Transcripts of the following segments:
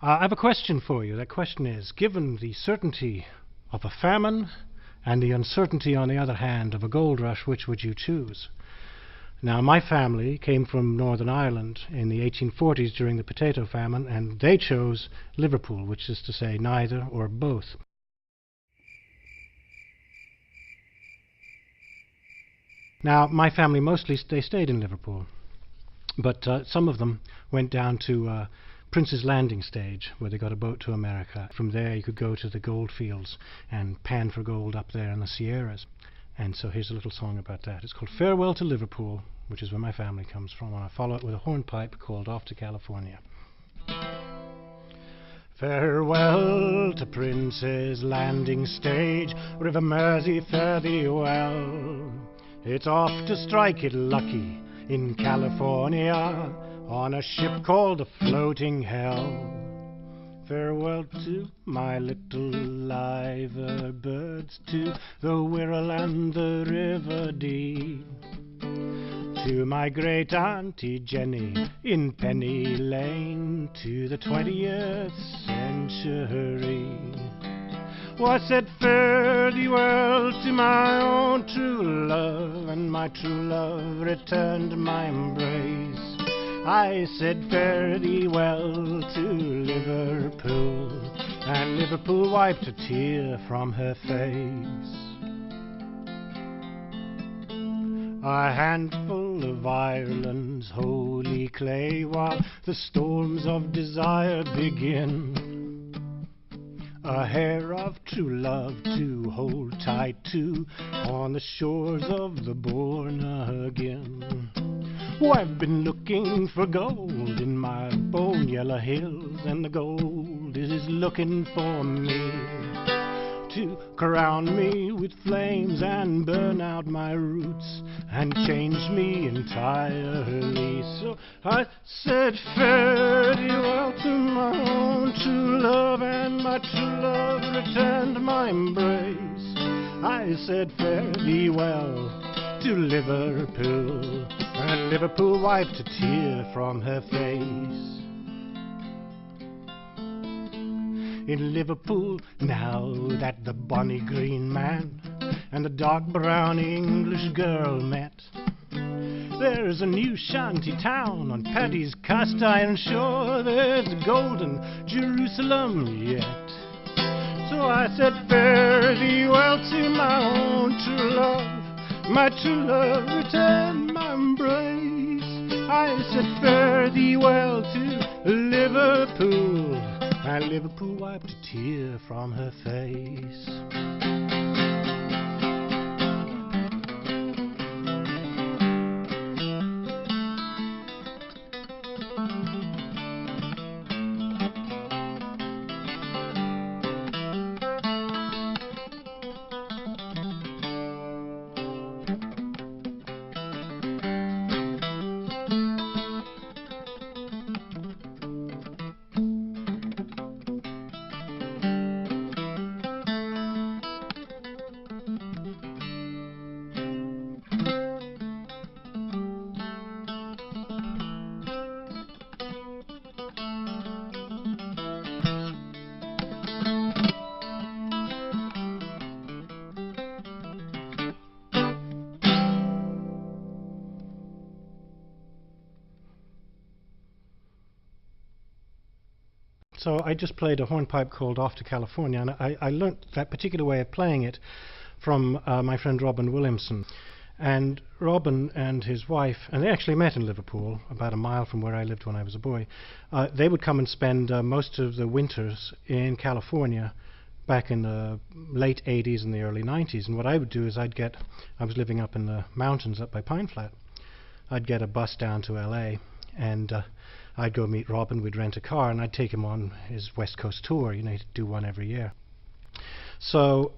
I have a question for you. That question is, given the certainty of a famine and the uncertainty, on the other hand, of a gold rush, which would you choose? Now, my family came from Northern Ireland in the 1840s during the potato famine, and they chose Liverpool, which is to say neither or both. Now, my family mostly they stayed in Liverpool, but some of them went down to Prince's Landing stage, where they got a boat to America. From there you could go to the gold fields and pan for gold up there in the Sierras. And so here's a little song about that. It's called Farewell to Liverpool, which is where my family comes from, and I follow it with a hornpipe called Off to California. Farewell to Prince's Landing stage, River Mersey, fare thee well. It's off to strike it lucky in California, on a ship called the Floating Hell. Farewell to my little liver birds, to the Wirral and the River Dee, to my great auntie Jenny in Penny Lane, to the 20th century. Oh, I said fare thee well to my own true love, and my true love returned my embrace. I said fare thee well to Liverpool, and Liverpool wiped a tear from her face. A handful of Ireland's holy clay, while the storms of desire begin. A hair of true love to hold tight to, on the shores of the Born Again. Oh, I've been looking for gold in my bone yellow hills, and the gold is looking for me, to crown me with flames and burn out my roots and change me entirely. So I said fare thee well to my own true love, and my true love returned my embrace. I said fare thee well to Liverpool, and Liverpool wiped a tear from her face. In Liverpool, now that the bonny green man and the dark brown English girl met, there's a new shanty town on Paddy's cast iron shore. There's a golden Jerusalem yet. So I said fare thee well to my own true love, my true love returned my embrace. I said fare thee well to Liverpool, and Liverpool wiped a tear from her face. So I just played a hornpipe called Off to California, and I learnt that particular way of playing it from my friend Robin Williamson. And Robin and his wife, and they actually met in Liverpool, about a mile from where I lived when I was a boy. They would come and spend most of the winters in California back in the late 80s and the early 90s. And what I would do is I was living up in the mountains up by Pine Flat. I'd get a bus down to LA, and I'd go meet Robin. We'd rent a car, and I'd take him on his West Coast tour. You know, he'd do one every year. So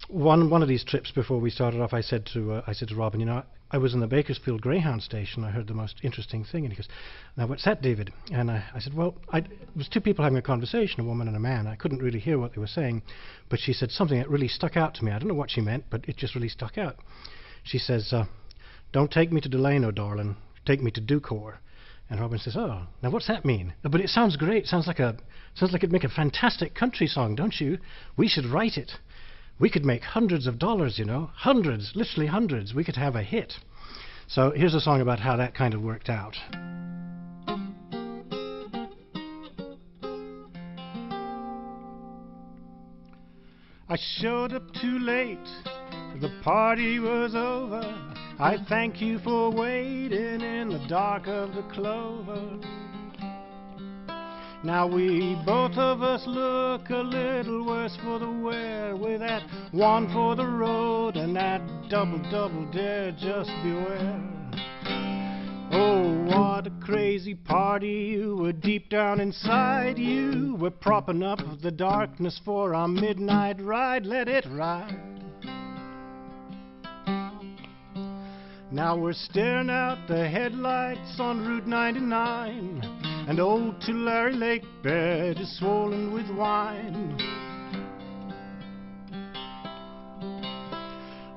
one of these trips before we started off, I said to Robin, you know, I was in the Bakersfield Greyhound station. I heard the most interesting thing. And he goes, now what's that, David? And I said, well, it was two people having a conversation, a woman and a man. I couldn't really hear what they were saying, but she said something that really stuck out to me. I don't know what she meant, but it just really stuck out. She says, don't take me to Delano, Darlin. Take me to Ducor. And Robin says, "Oh, now what's that mean?" "But it sounds great. Sounds like it'd make a fantastic country song, don't you? We should write it. We could make hundreds of dollars, you know. Hundreds, literally hundreds. We could have a hit." So here's a song about how that kind of worked out. I showed up too late. The party was over. I thank you for waiting in the dark of the clover. Now we both of us look a little worse for the wear, with that one for the road and that double dare, just beware. Oh, what a crazy party you were, deep down inside you. We're propping up the darkness for our midnight ride. Let it ride. Now we're staring out the headlights on Route 99, and old Tulare Lake bed is swollen with wine.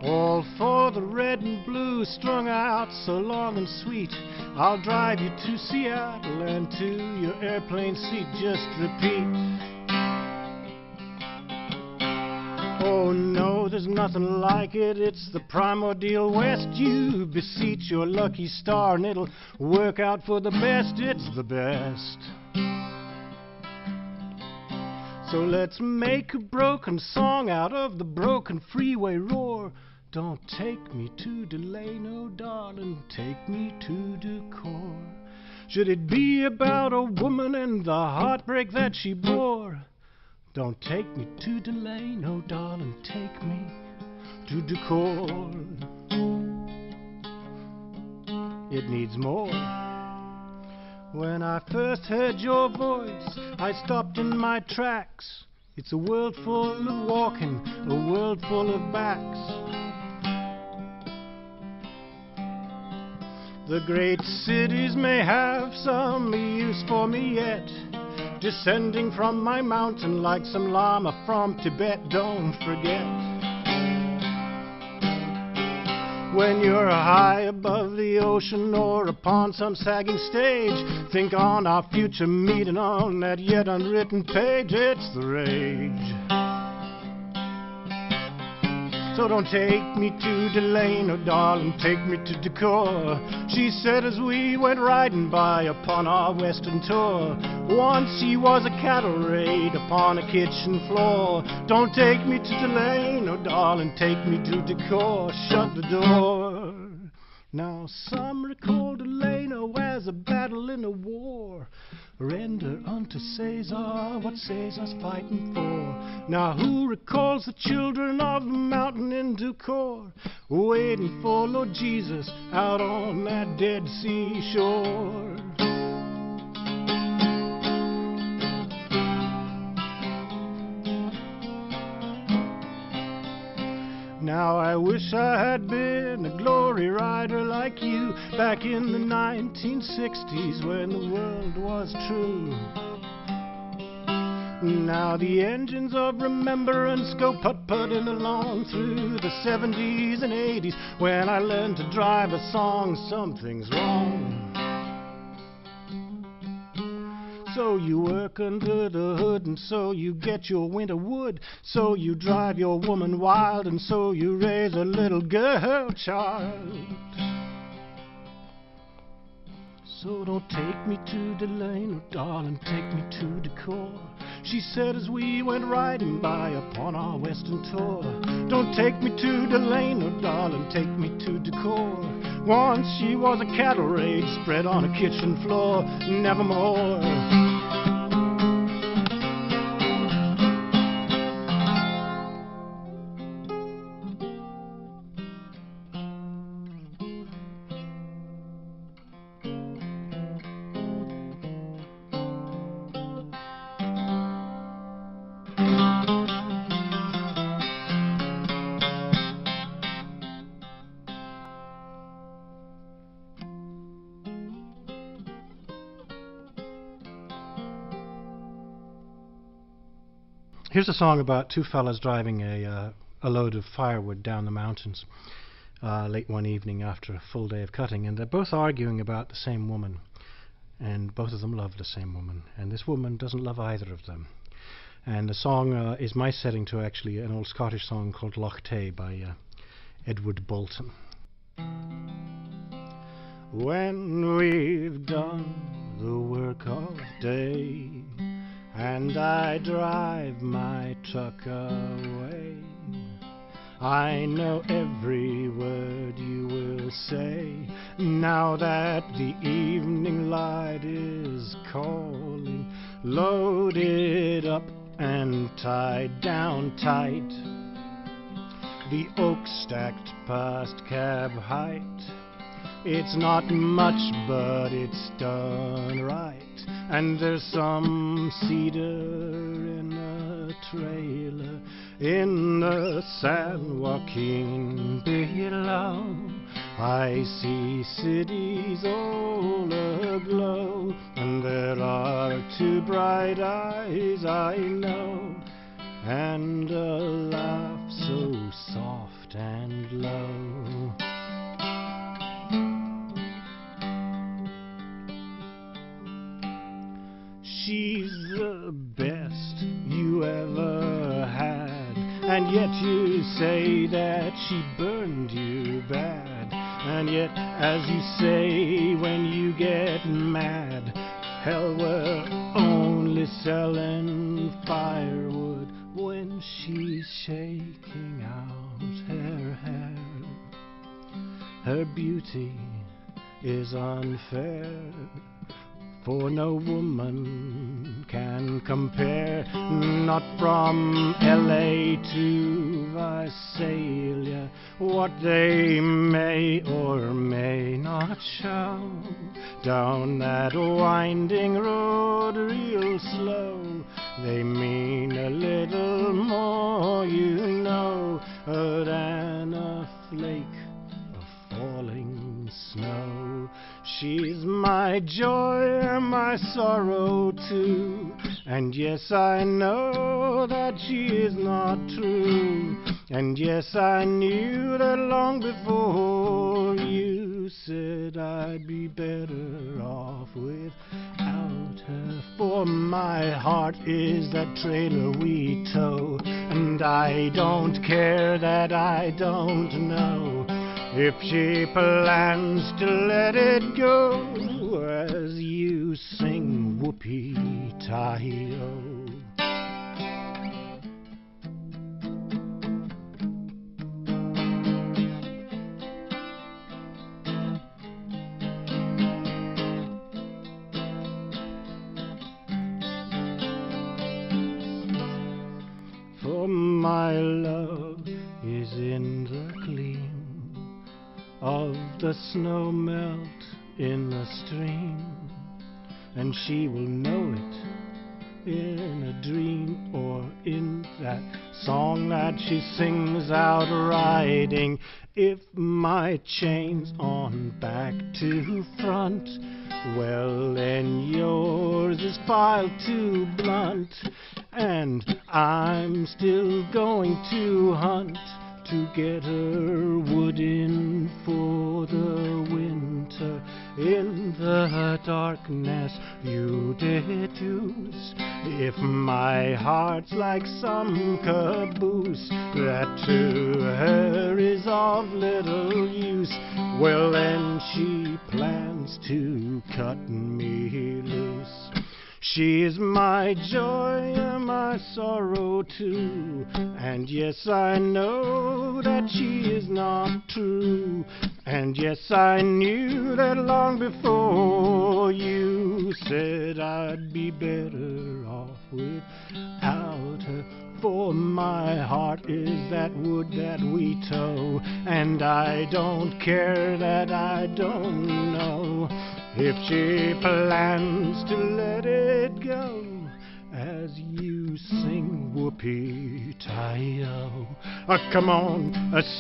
All for the red and blue, strung out so long and sweet. I'll drive you to Seattle and to your airplane seat. Just repeat. Oh no, there's nothing like it. It's the primordial West. You beseech your lucky star and it'll work out for the best. It's the best. So let's make a broken song out of the broken freeway roar. Don't take me to Delano, darling, take me to Decorah. Should it be about a woman and the heartbreak that she bore? Don't take me to Delano, darling, take me to Decorah. It needs more. When I first heard your voice, I stopped in my tracks. It's a world full of walking, a world full of backs. The great cities may have some use for me yet, descending from my mountain like some llama from Tibet. Don't forget, when you're high above the ocean or upon some sagging stage, think on our future meeting on that yet unwritten page. It's the rage. So don't take me to Delano, darling, take me to Decorah, she said as we went riding by upon our western tour. Once she was a cattle raid upon a kitchen floor. Don't take me to Delano, darling, take me to Decorah, shut the door. Now some recall Delano as a battle in a war. Render unto Caesar what Caesar's fighting for. Now who recalls the children of the mountain in Decorah, waiting for Lord Jesus out on that Dead Sea shore? Now I wish I had been a glory rider like you back in the 1960s when the world was true. Now the engines of remembrance go putt-putting along through the 70s and 80s. When I learned to drive a song, something's wrong. So you work under the hood, and so you get your winter wood. So you drive your woman wild, and so you raise a little girl child. So don't take me to Delano, darling, take me to Decorah, she said as we went riding by upon our western tour. Don't take me to Delano, darling, take me to Decorah. Once she was a cattle raid spread on a kitchen floor, nevermore. Here's a song about two fellas driving a load of firewood down the mountains late one evening after a full day of cutting, and they're both arguing about the same woman. and both of them love the same woman, and this woman doesn't love either of them. And the song is my setting to actually an old Scottish song called Loch Tay by Edward Boulton. When we've done the work of day and I drive my truck away, I know every word you will say, now that the evening light is calling. Loaded up and tied down tight, the oak stacked past cab height. It's not much, but it's done right. And there's some cedar in a trailer in the San Joaquin below. I see cities all aglow, and there are two bright eyes I know, and a laugh so soft and low. She's the best you ever had, and yet you say that she burned you bad. And yet, as you say when you get mad, hell, we're only selling firewood when she's shaking out her hair. Her beauty is unfair, for no woman can compare, not from L.A. to Visalia, what they may or may not show. Down that winding road real slow, they mean a little more, you know, than a flake of falling snow. She's my joy, my sorrow too, and yes, I know that she is not true. And yes, I knew that long before you said I'd be better off without her. For my heart is that trailer we tow, and I don't care that I don't know if she plans to let it go as you sing whoopee-tie-o. For my love is in the gleam of the snow melt in the stream, and she will know it in a dream or in that song that she sings out riding. If my chain's on back to front, well then yours is filed too blunt, and I'm still going to hunt to get her wood in for the winter. In the darkness you deduce, if my heart's like some caboose that to her is of little use, well then she plans to cut me loose. She is my joy and my sorrow too, and yes, I know that she is not true. And yes, I knew that long before you said I'd be better off without her. For my heart is that wood that we tow, and I don't care that I don't know if she plans to let it go as you sing whoopee-tie-o. Come on,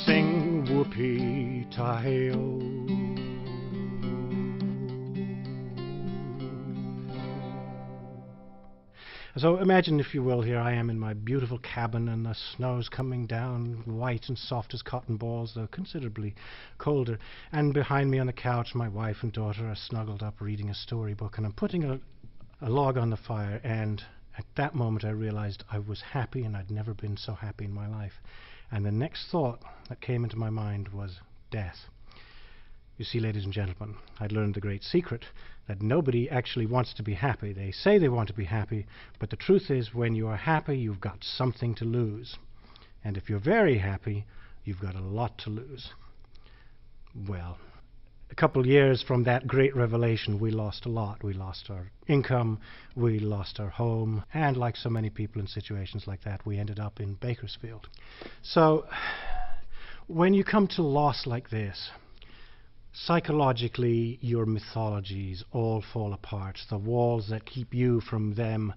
sing whoopee-tie-o. So imagine, if you will, here I am in my beautiful cabin, and the snow's coming down, white and soft as cotton balls, though considerably colder. And behind me on the couch, my wife and daughter are snuggled up reading a storybook, and I'm putting a log on the fire, and at that moment I realized I was happy, and I'd never been so happy in my life. And the next thought that came into my mind was death. You see, ladies and gentlemen, I'd learned the great secret that nobody actually wants to be happy. They say they want to be happy, but the truth is, when you are happy, you've got something to lose. And if you're very happy, you've got a lot to lose. Well, a couple of years from that great revelation, we lost a lot. We lost our income, we lost our home, and like so many people in situations like that, we ended up in Bakersfield. So, when you come to loss like this, psychologically, your mythologies all fall apart. The walls that keep you from them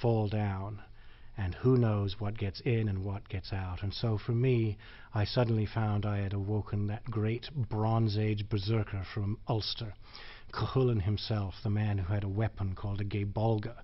fall down, and who knows what gets in and what gets out. And so for me, I suddenly found I had awoken that great Bronze Age berserker from Ulster, Cúchulainn himself, the man who had a weapon called a gabolga,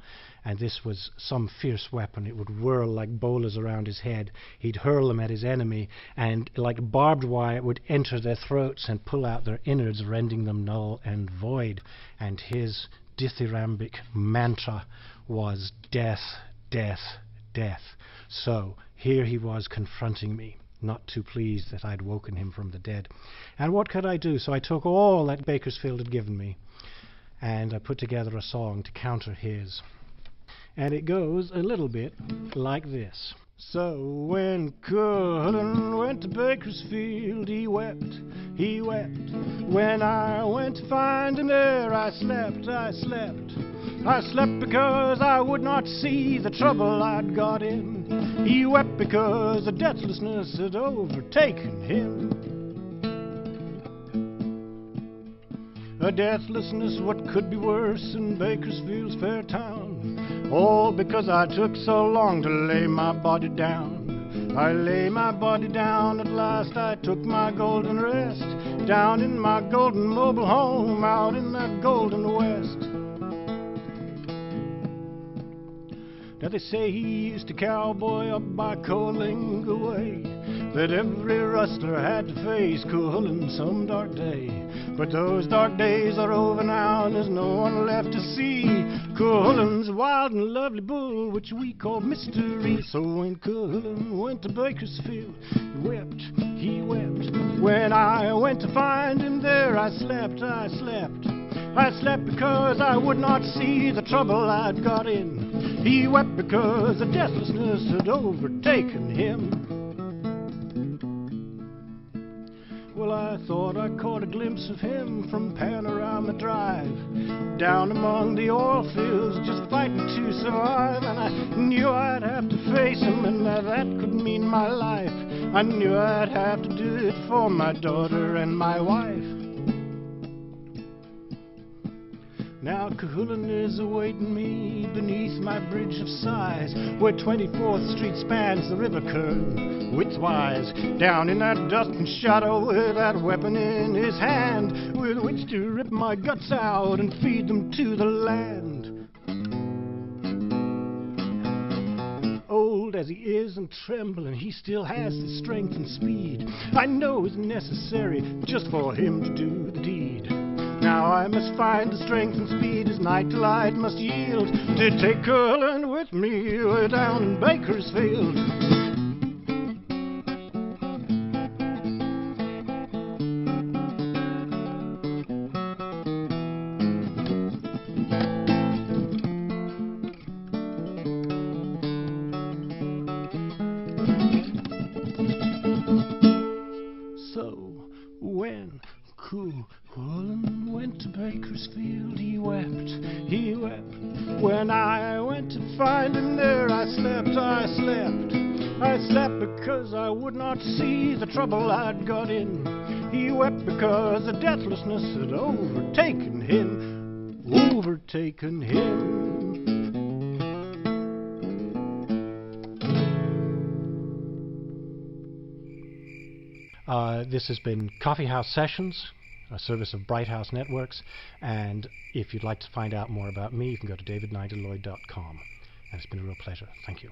and this was some fierce weapon. It would whirl like bolas around his head. He'd hurl them at his enemy, and like barbed wire it would enter their throats and pull out their innards, rending them null and void. And his dithyrambic mantra was death, death, death. So here he was confronting me, not too pleased that I'd woken him from the dead. And what could I do? So I took all that Bakersfield had given me, and I put together a song to counter his. And it goes a little bit like this. So when Cúchulainn went to Bakersfield, he wept, he wept. When I went to find him there, I slept, I slept. I slept because I would not see the trouble I'd got in. He wept because the deathlessness had overtaken him. A deathlessness, what could be worse in Bakersfield's fair town? All because I took so long to lay my body down. I lay my body down, at last I took my golden rest, down in my golden mobile home, out in that golden west. Now they say he used to cowboy up by Coalinga way, that every rustler had to face Cúchulainn some dark day. But those dark days are over now, and there's no one left to see Cúchulainn's wild and lovely bull, which we call Mystery. So when Cúchulainn went to Bakersfield, he wept, he wept. When I went to find him there, I slept, I slept. I slept because I would not see the trouble I'd got in. He wept because the deathlessness had overtaken him. Well, I thought I caught a glimpse of him from Panorama Drive, down among the oil fields, just fighting to survive. And I knew I'd have to face him, and that could mean my life. I knew I'd have to do it for my daughter and my wife. Now Cúchulainn is awaiting me beneath my bridge of sighs, where 24th Street spans the river curve widthwise, down in that dust and shadow with that weapon in his hand, with which to rip my guts out and feed them to the land. Old as he is and trembling, he still has the strength and speed I know is necessary just for him to do the deed. Now I must find the strength and speed as night to light must yield, to take Cúchulainn with me way down in Bakersfield. So when Cúchulainn went to Bakersfield, he wept, he wept. When I went to find him there, I slept, I slept. I slept because I would not see the trouble I'd got in. He wept because the deathlessness had overtaken him, overtaken him. This has been Coffee House Sessions, a service of Brighthouse Networks, and if you'd like to find out more about me, you can go to davidnigelllloyd.com. and it's been a real pleasure. Thank you.